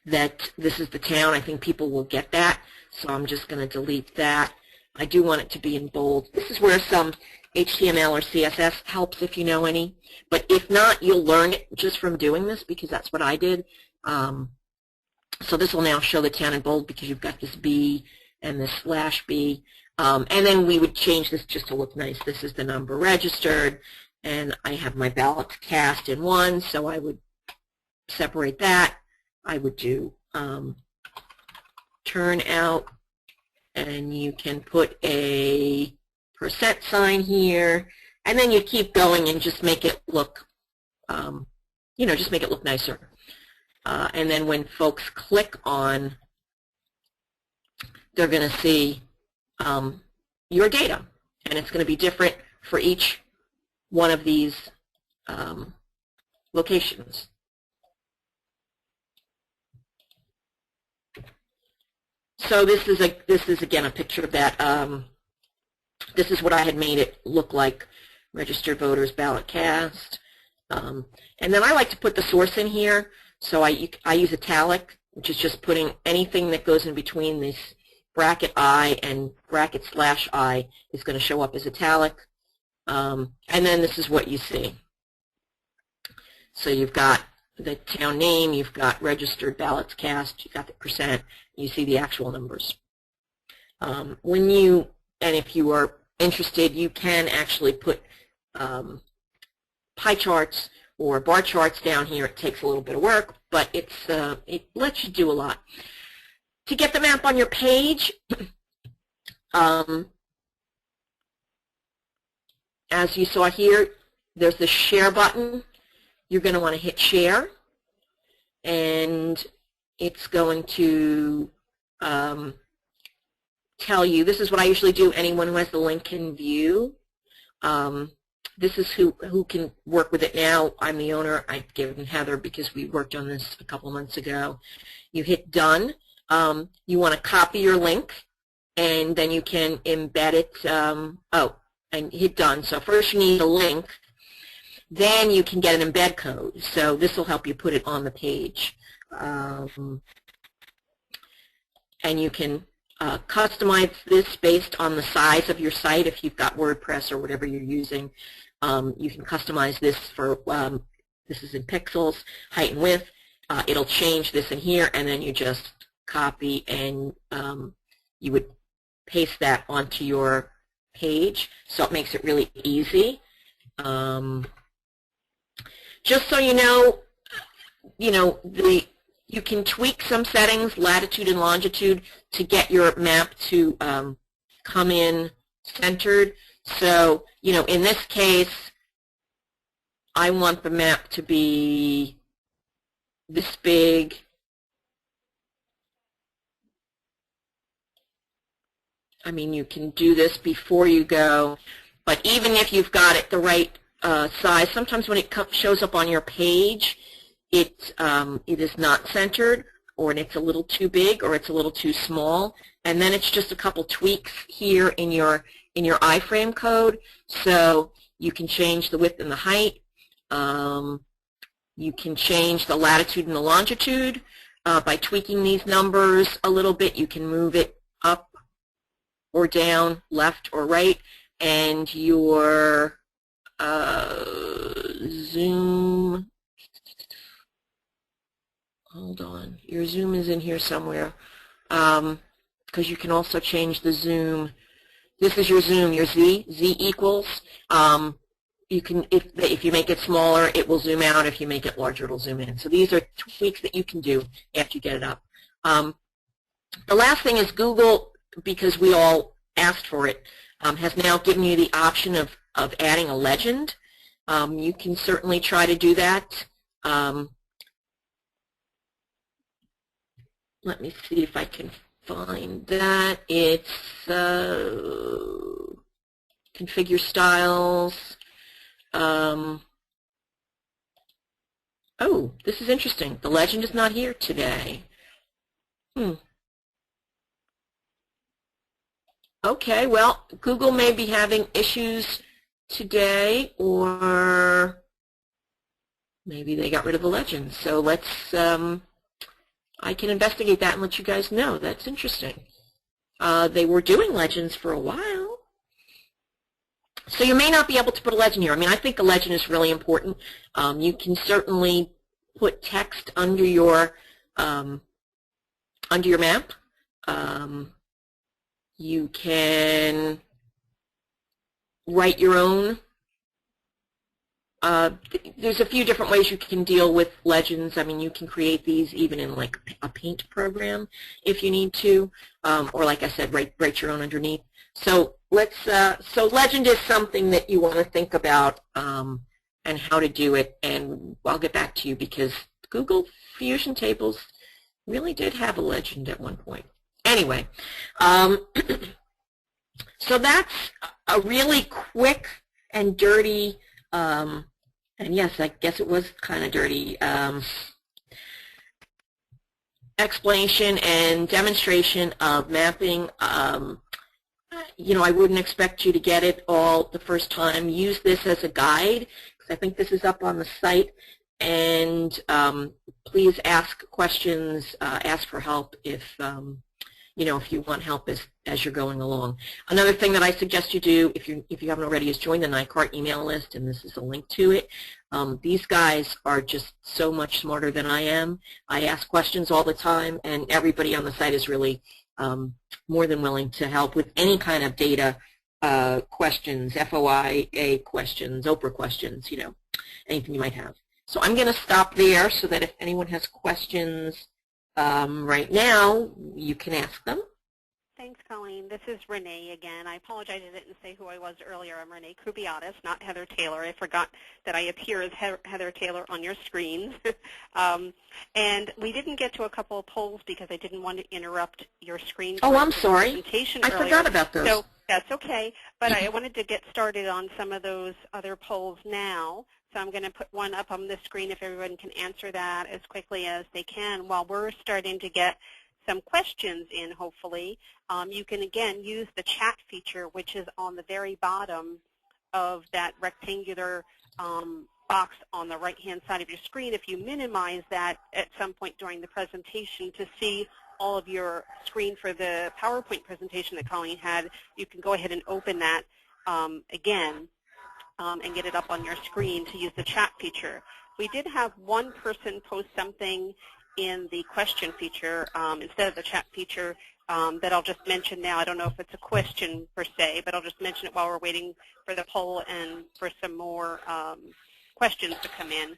that this is the town. I think people will get that, so I'm just going to delete that. I do want it to be in bold. This is where some HTML or CSS helps if you know any, but if not, you'll learn it just from doing this, because that's what I did. So this will now show the town in bold because you've got this B and this /B, and then we would change this just to look nice. This is the number registered, and I have my ballots cast in 1, so I would separate that. I would do turnout, and you can put a % here, and then you keep going and just make it look, you know, just make it look nicer. And then when folks click on, they're going to see your data, and it's going to be different for each one of these locations. So this is again a picture of that. This is what I had made it look like: registered voters, ballot cast, and then I like to put the source in here. So I use italic, which is just putting anything that goes in between this bracket I and bracket /I is going to show up as italic, and then this is what you see. So you've got the town name, you've got registered ballots cast, you've got the %, you see the actual numbers. And if you are interested, you can actually put pie charts or bar charts down here. It takes a little bit of work, but it lets you do a lot. To get the map on your page, as you saw here, there's the share button. You're going to want to hit share, and it's going to tell you, this is what I usually do. Anyone who has the link can view. This is who can work with it now. I'm the owner. I've given Heather because we worked on this a couple months ago. You hit done. You want to copy your link, and then you can embed it. And hit done. So first you need a link. Then you can get an embed code. So this will help you put it on the page. And you can customize this based on the size of your site. If you've got WordPress or whatever you're using, you can customize this for, this is in pixels, height and width. It'll change this in here, and then you just copy and you would paste that onto your page. So it makes it really easy. Just so you know, you can tweak some settings, latitude and longitude, to get your map to come in centered. So, in this case, I want the map to be this big. I mean, you can do this before you go, but even if you've got it the right size, sometimes when it shows up on your page, it is not centered, or it's a little too big, or it's a little too small, and then it's just a couple tweaks here in your iframe code. So you can change the width and the height. You can change the latitude and the longitude by tweaking these numbers a little bit. You can move it up or down, left or right, and your zoom. Hold on, your zoom is in here somewhere, because you can also change the zoom. This is your zoom, your Z equals. You can, if you make it smaller, it will zoom out. If you make it larger, it'll zoom in. So these are tweaks that you can do after you get it up. The last thing is Google, because we all asked for it, has now given you the option of adding a legend. You can certainly try to do that. Let me see if I can find that. It's configure styles. Oh, this is interesting. The legend is not here today. Okay, well, Google may be having issues today, or maybe they got rid of the legend. So let's, I can investigate that and let you guys know. That's interesting. They were doing legends for a while. So you may not be able to put a legend here. I mean, I think a legend is really important. You can certainly put text under your map. You can write your own. There's a few different ways you can deal with legends. I mean, you can create these even in like a paint program if you need to, or like I said, write your own underneath. So let's. So legend is something that you want to think about and how to do it. And I'll get back to you because Google Fusion Tables really did have a legend at one point. Anyway, so that's a really quick and dirty. And yes, I guess it was kind of dirty, explanation and demonstration of mapping. You know, I wouldn't expect you to get it all the first time. Use this as a guide, because I think this is up on the site. And please ask questions, ask for help if, you know, if you want help as you're going along. Another thing that I suggest you do, if you haven't already, is join the NICART email list, and this is a link to it. These guys are just so much smarter than I am. I ask questions all the time, and everybody on the site is really more than willing to help with any kind of data questions, FOIA questions, Oprah questions, you know, anything you might have. So I'm going to stop there so that if anyone has questions right now, you can ask them. Thanks, Colleen. This is Renee again. I apologize I didn't say who I was earlier. I'm Renee Kubiatis, not Heather Taylor. I forgot that I appear as Heather Taylor on your screen. And we didn't get to a couple of polls because I didn't want to interrupt your screen. Oh, I'm sorry. Presentation I forgot about those. So that's okay. But I wanted to get started on some of those other polls now. So I'm going to put one up on the screen if everyone can answer that as quickly as they can while we're starting to get some questions in, hopefully. You can, again, use the chat feature, which is on the very bottom of that rectangular box on the right-hand side of your screen. If you minimize that at some point during the presentation to see all of your screen for the PowerPoint presentation that Colleen had, you can go ahead and open that again and get it up on your screen to use the chat feature. We did have one person post something in the question feature instead of the chat feature that I'll just mention now. I don't know if it's a question per se, but I'll just mention it while we're waiting for the poll and for some more questions to come in.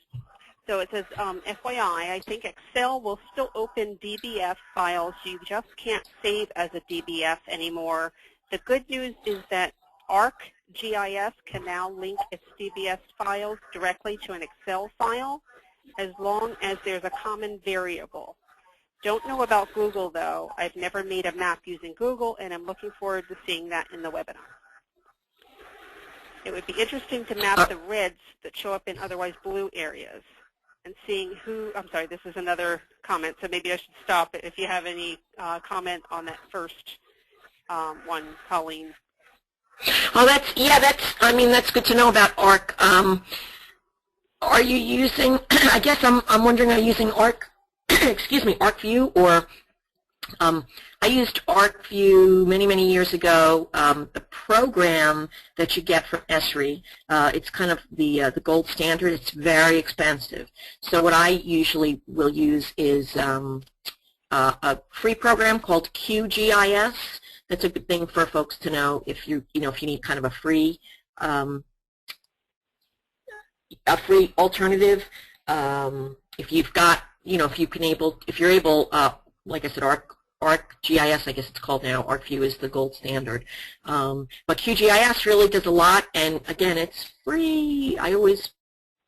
So it says, FYI, I think Excel will still open DBF files. You just can't save as a DBF anymore. The good news is that ArcGIS can now link its DBF files directly to an Excel file, as long as there's a common variable. Don't know about Google, though. I've never made a map using Google, and I'm looking forward to seeing that in the webinar. It would be interesting to map the reds that show up in otherwise blue areas and seeing who, I'm sorry, this is another comment, so maybe I should stop it if you have any comment on that first one, Colleen. Oh, I mean, that's good to know about ARC. Are you using, I guess I'm wondering, are you using ARC, excuse me, ArcView, or I used ArcView many years ago, the program that you get from Esri. It's kind of the gold standard. It's very expensive. So what I usually will use is a free program called QGIS. That's a good thing for folks to know if you need kind of a free alternative. If you've got, if you're able, like I said, ArcGIS, I guess it's called now. ArcView is the gold standard. But QGIS really does a lot, and again, it's free. I always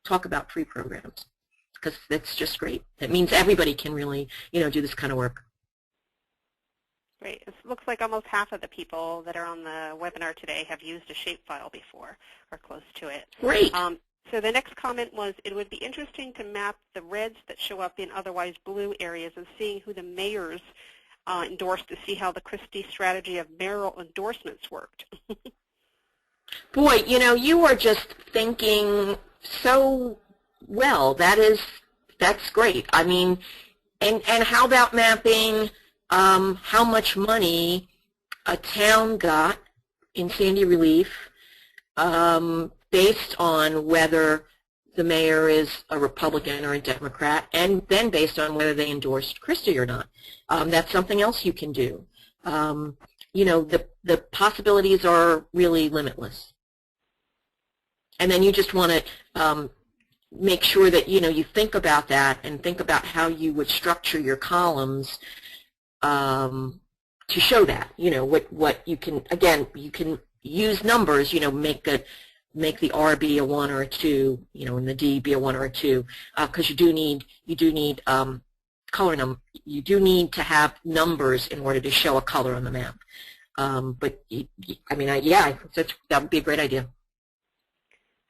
talk about free programs because that's just great. That means everybody can really, do this kind of work. Great. It looks like almost half of the people that are on the webinar today have used a shapefile before or close to it. Great. So the next comment was, it would be interesting to map the reds that show up in otherwise blue areas and seeing who the mayors endorsed to see how the Christie strategy of mayoral endorsements worked. Boy, you are just thinking so well. That's great. I mean, and how about mapping how much money a town got in Sandy Relief based on whether the mayor is a Republican or a Democrat, and then based on whether they endorsed Christie or not. That's something else you can do. The possibilities are really limitless. And then you just want to make sure that, you think about that and think about how you would structure your columns to show that, what you can, again, you can use numbers, make the R be a 1 or a 2, and the D be a 1 or a 2, because you do need color you do need to have numbers in order to show a color on the map. But yeah, that would be a great idea.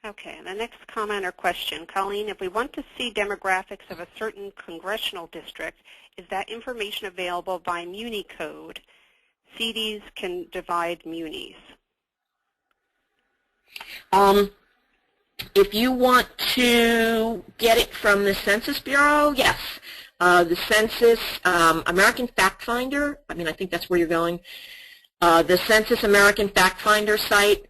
Okay, the next comment or question, Colleen, if we want to see demographics of a certain congressional district, is that information available by Muni code? CDs can divide munis. If you want to get it from the Census Bureau, yes. The Census, American Fact Finder, I think that's where you're going. The Census American Fact Finder site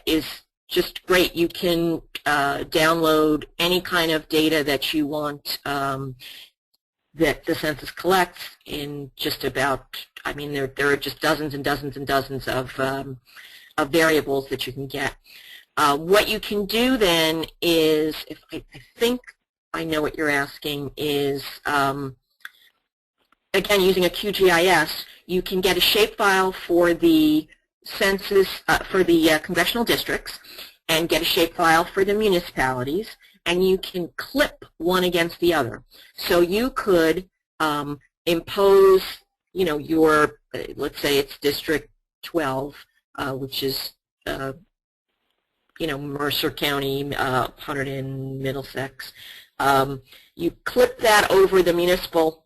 is just great. You can download any kind of data that you want that the census collects in just about, there are just dozens and dozens and dozens of variables that you can get. What you can do then is, if I think I know what you're asking, is, again, using a QGIS, you can get a shapefile for the census, for the congressional districts, and get a shapefile for the municipalities, and you can clip one against the other. So you could impose, your, let's say it's District 12, which is, Mercer County, Hunterdon, Middlesex. You clip that over the municipal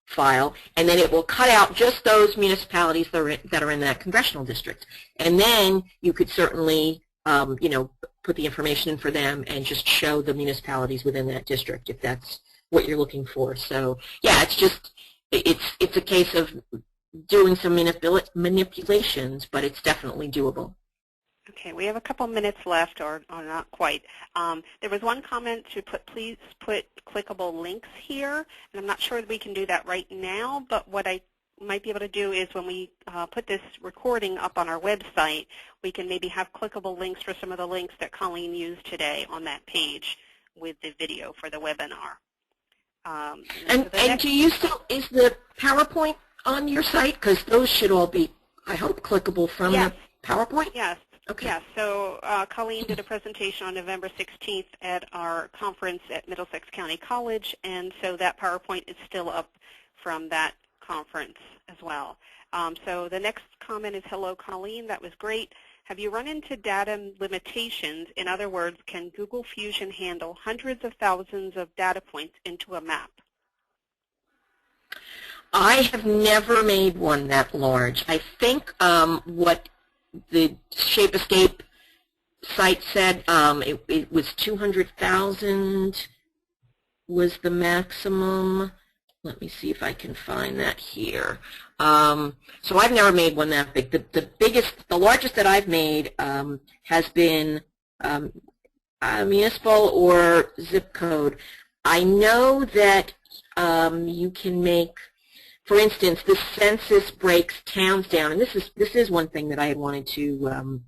file, and then it will cut out just those municipalities that are in that congressional district. And then you could certainly, put the information in for them and just show the municipalities within that district if that's what you're looking for. So yeah, it's a case of doing some manipulations, but it's definitely doable. Okay, we have a couple minutes left, or not quite. There was one comment to please put clickable links here, and I'm not sure that we can do that right now, but what I might be able to do is when we put this recording up on our website, we can maybe have clickable links for some of the links that Colleen used today on that page with the video for the webinar. And do you still, is the PowerPoint on your site? Because those should all be, I hope, clickable from the PowerPoint? Yes. Okay. Yes, so Colleen did a presentation on November 16th at our conference at Middlesex County College, and so that PowerPoint is still up from that conference as well. So the next comment is, hello Colleen, that was great. Have you run into data limitations? In other words, can Google Fusion handle hundreds of thousands of data points into a map? I have never made one that large. I think what the ShapeEscape site said, it was 200,000 was the maximum. Let me see if I can find that here. So I've never made one that big. The largest that I've made has been municipal or zip code. I know that you can make, for instance, the census breaks towns down, and this is one thing that I had wanted to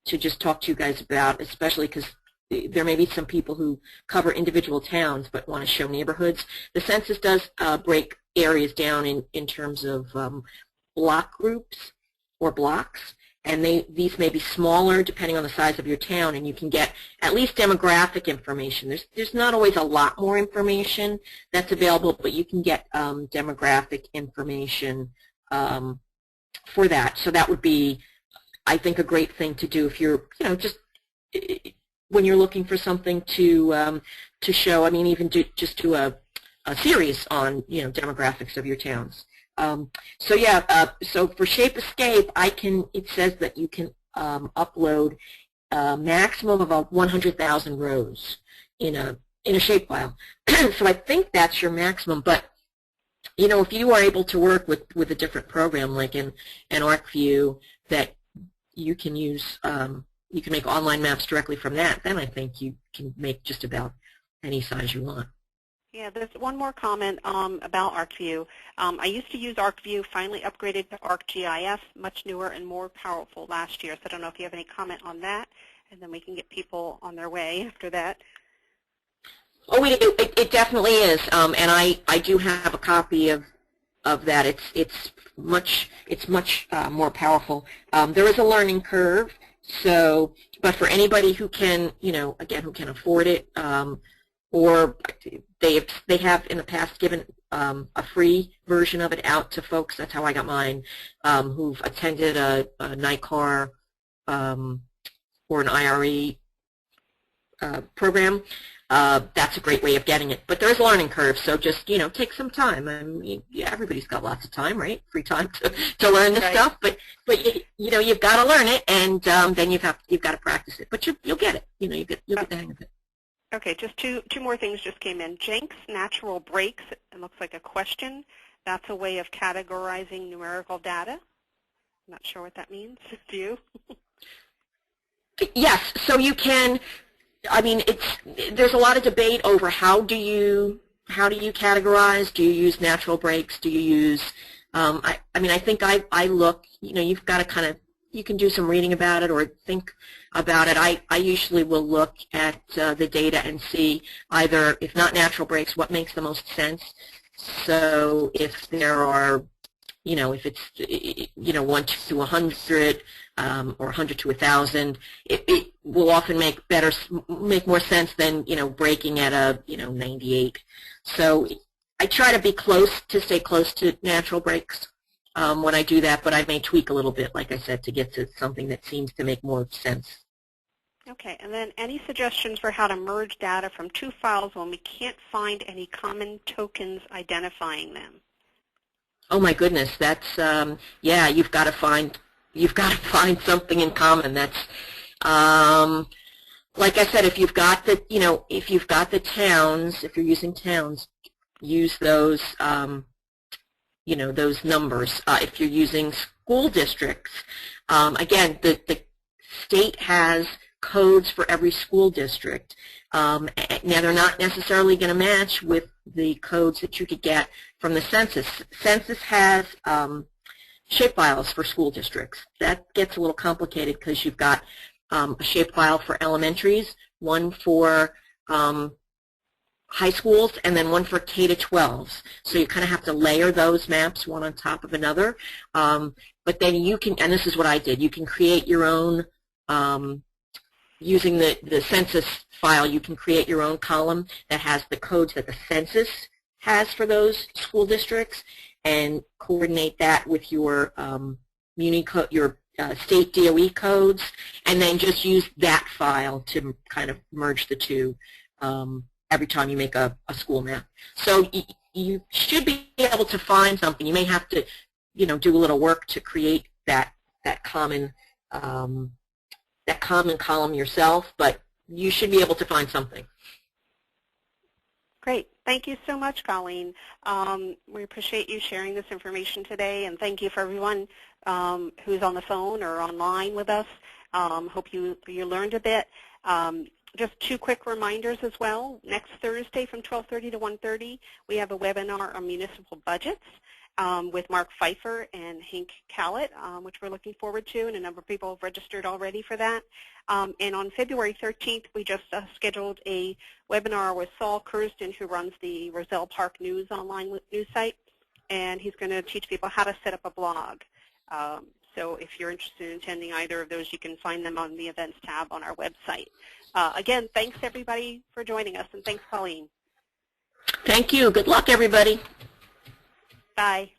just talk to you guys about, especially because there may be some people who cover individual towns but want to show neighborhoods. The census does break areas down in terms of block groups or blocks, and these may be smaller depending on the size of your town, and you can get at least demographic information. There's not always a lot more information that's available, but you can get demographic information for that. So that would be, I think, a great thing to do if you're, just when you're looking for something to show. I mean, even just do a series on demographics of your towns. So yeah, so for Shape Escape, it says that you can upload a maximum of 100,000 rows in a shapefile. So I think that's your maximum, but if you are able to work with a different program like an ArcView that you can use, you can make online maps directly from that, then I think you can make just about any size you want. Yeah, there's one more comment about ArcView. I used to use ArcView, finally upgraded to ArcGIS, much newer and more powerful last year. So I don't know if you have any comment on that, and then we can get people on their way after that. Oh, it definitely is, and I do have a copy of that. It's much more powerful. There is a learning curve, so but for anybody who can, again, who can afford it, or they have in the past given a free version of it out to folks. That's how I got mine, who've attended a NICAR or an IRE program. That's a gregreat way of getting it. But there's a learning curve, so just take some time. I mean, everybody's got lots of time, right? Free time to learn this stuff. But you've got to learn it, and then you've got to practice it. But you'll get it. You'll get the hang of it. Okay, just two more things just came in. Jenks natural breaks, it looks like a question. That's a way of categorizing numerical data. I'm not sure what that means. Do you? Yes, so you can. I mean, there's a lot of debate over how do you categorize? Do you use natural breaks? Do you use? I mean, I think I look. You've got to kind of. You can do some reading about it or think about it. I usually will look at the data and see either, if not natural breaks, what makes the most sense. So if there are, if it's, 1 to 100 or 100 to 1,000, it will often make more sense than, breaking at a, 98. So I try to stay close to natural breaks when I do that, but I may tweak a little bit, like I said, to get to something that seems to make more sense. Okay, and then any suggestions for how to merge data from two files when we can't find any common tokens identifying them? Oh my goodness, that's yeah. You've got to find something in common. That's like I said, if you've got the towns, if you're using towns, use those. Those numbers. If you're using school districts, again, the state has codes for every school district. Now, they're not necessarily going to match with the codes that you could get from the census. Census has shapefiles for school districts. That gets a little complicated because you've got a shapefile for elementaries, one for high schools, and then one for K to 12s. So you kind of have to layer those maps one on top of another. But then you can, and this is what I did, you can create your own, using the census file, you can create your own column that has the codes that the census has for those school districts and coordinate that with your your state DOE codes, and then just use that file to kind of merge the two every time you make a school map. So you should be able to find something. You may have to, do a little work to create that common column yourself, but you should be able to find something. Great. Thank you so much, Colleen. We appreciate you sharing this information today, and thank you for everyone who's on the phone or online with us. Hope you learned a bit. Just two quick reminders as well. Next Thursday from 12:30 to 1:30, we have a webinar on municipal budgets. with Mark Pfeiffer and Hank Callett, which we're looking forward to, and a number of people have registered already for that. And on February 13th, we just scheduled a webinar with Saul Kursden, who runs the Roselle Park News online news site, and he's going to teach people how to set up a blog. So if you're interested in attending either of those, you can find them on the events tab on our website. Again, thanks everybody for joining us, and thanks Colleen. Thank you. Good luck everybody. Bye.